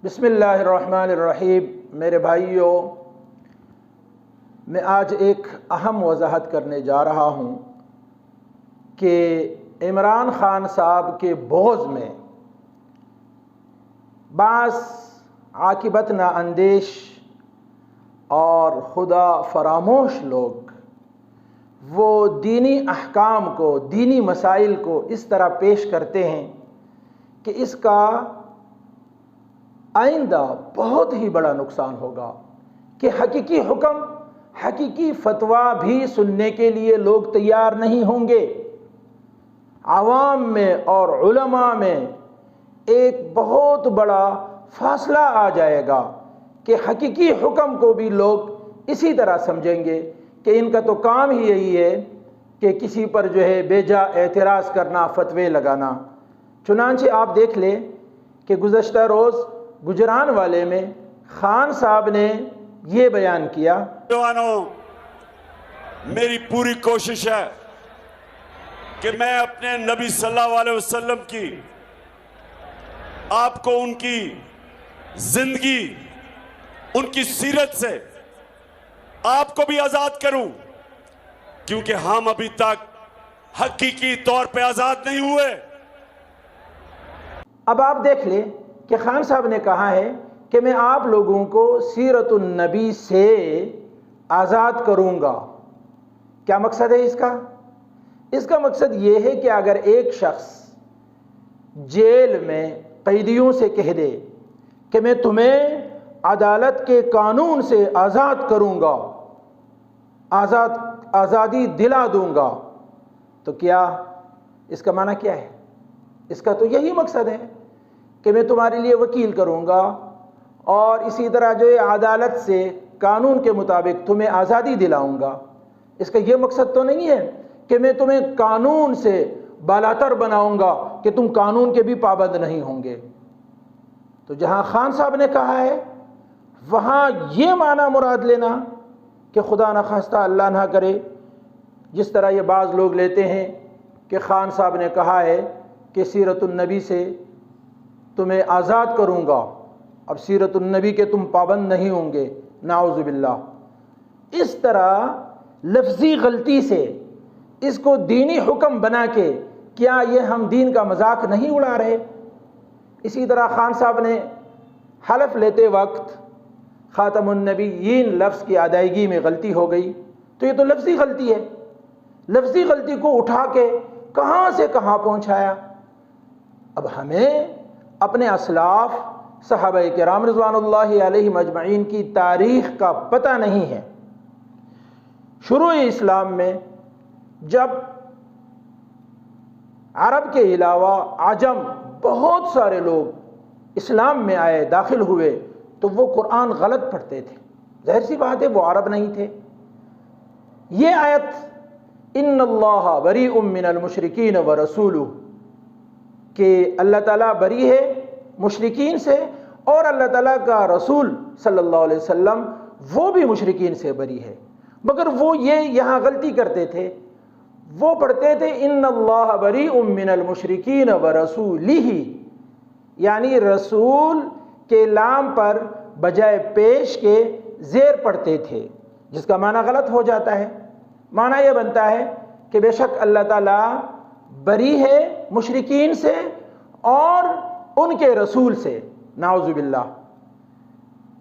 بسم اللہ الرحمن الرحیم۔ میرے بھائیوں، میں آج ایک اہم وضاحت کرنے جا رہا ہوں کہ عمران خان صاحب کے بغض میں بعض عاقبت نااندیش اور خدا فراموش لوگ وہ دینی احکام کو، دینی مسائل کو اس طرح پیش کرتے ہیں کہ اس کا آئندہ بہت ہی بڑا نقصان ہوگا، کہ حقیقی حکم، حقیقی فتویٰ بھی سننے کے لیے لوگ تیار نہیں ہوں گے۔ عوام میں اور علماء میں ایک بہت بڑا فاصلہ آ جائے گا کہ حقیقی حکم کو بھی لوگ اسی طرح سمجھیں گے کہ ان کا تو کام ہی یہی ہے کہ کسی پر بے جا اعتراض کرنا، فتوے لگانا۔ چنانچہ آپ دیکھ لیں کہ گزشتہ روز گجران والے میں خان صاحب نے یہ بیان کیا، جوانوں، میری پوری کوشش ہے کہ میں اپنے نبی صلی اللہ علیہ وسلم کی، آپ کو ان کی زندگی، ان کی سیرت سے آپ کو بھی آزاد کروں، کیونکہ ہم ابھی تک حقیقی طور پہ آزاد نہیں ہوئے۔ اب آپ دیکھ لیں کہ خان صاحب نے کہا ہے کہ میں آپ لوگوں کو سیرت النبی سے آزاد کروں گا۔ کیا مقصد ہے اس کا؟ اس کا مقصد یہ ہے کہ اگر ایک شخص جیل میں قیدیوں سے کہہ دے کہ میں تمہیں عدالت کے قانون سے آزاد کروں گا، آزادی دلا دوں گا، تو کیا اس کا معنی کیا ہے؟ اس کا تو یہی مقصد ہے کہ میں تمہارے لیے وکیل کروں گا اور اسی طرح عدالت سے قانون کے مطابق تمہیں آزادی دلاؤں گا۔ اس کا یہ مقصد تو نہیں ہے کہ میں تمہیں قانون سے بالاتر بناؤں گا کہ تم قانون کے بھی پابند نہیں ہوں گے۔ تو جہاں خان صاحب نے کہا ہے وہاں یہ معنی مراد لینا کہ خدا نخواستہ اللہ نہ کرے، جس طرح یہ بعض لوگ لیتے ہیں کہ خان صاحب نے کہا ہے کہ سیرت النبی سے تمہیں آزاد کروں گا، اب سیرت النبی کے تم پابند نہیں ہوں گے، نعوذ باللہ۔ اس طرح لفظی غلطی سے اس کو دینی حکم بنا کے کیا یہ ہم دین کا مذاق نہیں اڑا رہے؟ اسی طرح خان صاحب نے حلف لیتے وقت خاتم النبیین لفظ کی ادائیگی میں غلطی ہو گئی، تو یہ تو لفظی غلطی ہے۔ لفظی غلطی کو اٹھا کے کہاں سے کہاں پہنچایا۔ اب ہمیں اپنے اسلاف صحابہ کرام رضوان اللہ علیہم اجمعین کی تاریخ کا پتہ نہیں ہے۔ شروع اسلام میں جب عرب کے علاوہ عجم بہت سارے لوگ اسلام میں آئے، داخل ہوئے، تو وہ قرآن غلط پڑھتے تھے۔ ظاہر سی بات ہے وہ عرب نہیں تھے۔ یہ آیت ان اللہ بریء من المشرکین ورسولہ، کہ اللہ تعالیٰ بری ہے مشرکین سے اور اللہ تعالیٰ کا رسول صلی اللہ علیہ وسلم وہ بھی مشرکین سے بری ہے، مگر وہ یہ یہاں غلطی کرتے تھے، وہ پڑھتے تھے ان اللہ بریء من المشرکین ورسولہ، یعنی رسول کے لام پر بجائے پیش کے زیر پڑھتے تھے، جس کا معنی غلط ہو جاتا ہے۔ معنی یہ بنتا ہے کہ بے شک اللہ تعالیٰ بری ہے مشرکین سے اور ان کے رسول سے، نعوذ باللہ۔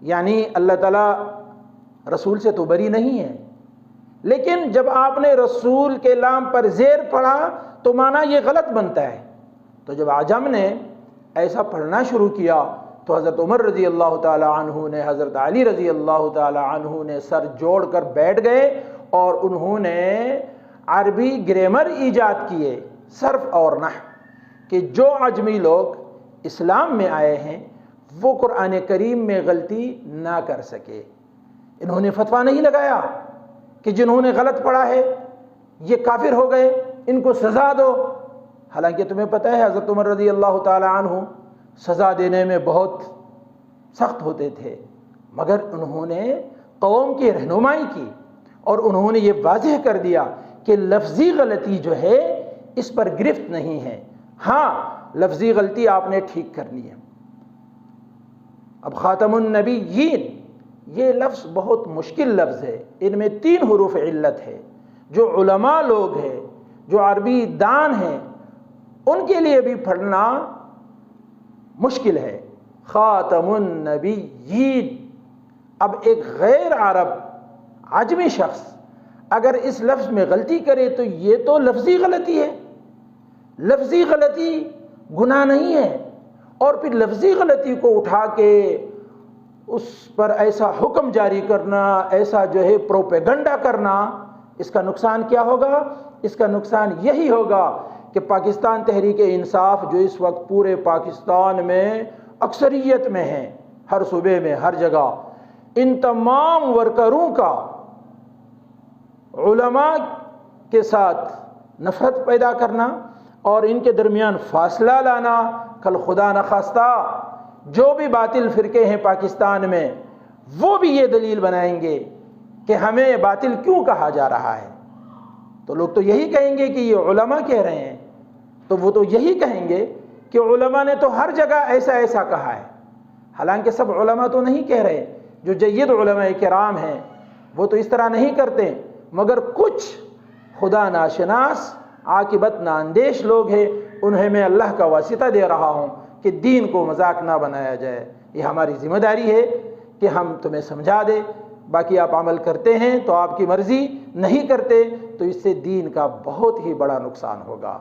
یعنی اللہ تعالیٰ رسول سے تو بری نہیں ہے، لیکن جب آپ نے رسول کے لام پر زیر پڑھا تو معنی یہ غلط بنتا ہے۔ تو جب عجم نے ایسا پڑھنا شروع کیا تو حضرت عمر رضی اللہ تعالی عنہ نے، حضرت علی رضی اللہ تعالی عنہ نے سر جوڑ کر بیٹھ گئے اور انہوں نے عربی گرامر ایجاد کیے، صرف اور نحو، کہ جو عجمی لوگ اسلام میں آئے ہیں وہ قرآن کریم میں غلطی نہ کر سکے۔ انہوں نے فتویٰ نہیں لگایا کہ جنہوں نے غلط پڑھا ہے یہ کافر ہو گئے، ان کو سزا دو۔ حالانکہ تمہیں پتہ ہے حضرت عمر رضی اللہ تعالی عنہ سزا دینے میں بہت سخت ہوتے تھے، مگر انہوں نے قوم کی رہنمائی کی اور انہوں نے یہ واضح کر دیا کہ لفظی غلطی اس پر گرفت نہیں ہے، ہاں لفظی غلطی آپ نے ٹھیک کرنی ہے۔ اب خاتم النبیین یہ لفظ بہت مشکل لفظ ہے، ان میں 3 حروف علت ہے، جو علماء لوگ ہیں، جو عربی دان ہیں، ان کے لیے بھی پڑھنا مشکل ہے۔ خاتم النبیین، اب ایک غیر عرب عجمی شخص اگر اس لفظ میں غلطی کرے تو یہ تو لفظی غلطی ہے، لفظی غلطی گناہ نہیں ہے، اور پھر لفظی غلطی کو اٹھا کے اس پر ایسا حکم جاری کرنا، ایسا جو ہے پروپیگنڈا کرنا، اس کا نقصان کیا ہوگا؟ اس کا نقصان یہی ہوگا کہ پاکستان تحریک انصاف جو اس وقت پورے پاکستان میں اکثریت میں ہیں، ہر صوبے میں، ہر جگہ، ان تمام ورکروں کا علماء کے ساتھ نفرت پیدا کرنا اور ان کے درمیان فاصلہ لانا، کل خدا نخواستہ جو بھی باطل فرقے ہیں پاکستان میں وہ بھی یہ دلیل بنائیں گے کہ ہمیں باطل کیوں کہا جا رہا ہے، تو لوگ تو یہی کہیں گے کہ یہ علماء کہہ رہے ہیں، تو وہ تو یہی کہیں گے کہ علماء نے تو ہر جگہ ایسا ایسا کہا ہے۔ حالانکہ سب علماء تو نہیں کہہ رہے، جو جید علماء کرام ہیں وہ تو اس طرح نہیں کرتے، مگر کچھ خدا ناشناس عاقبت نااندیش لوگ ہیں، انہیں میں اللہ کا واسطہ دے رہا ہوں کہ دین کو مذاق نہ بنایا جائے۔ یہ ہماری ذمہ داری ہے کہ ہم تمہیں سمجھا دیں، باقی آپ عمل کرتے ہیں تو آپ کی مرضی، نہیں کرتے تو اس سے دین کا بہت ہی بڑا نقصان ہوگا۔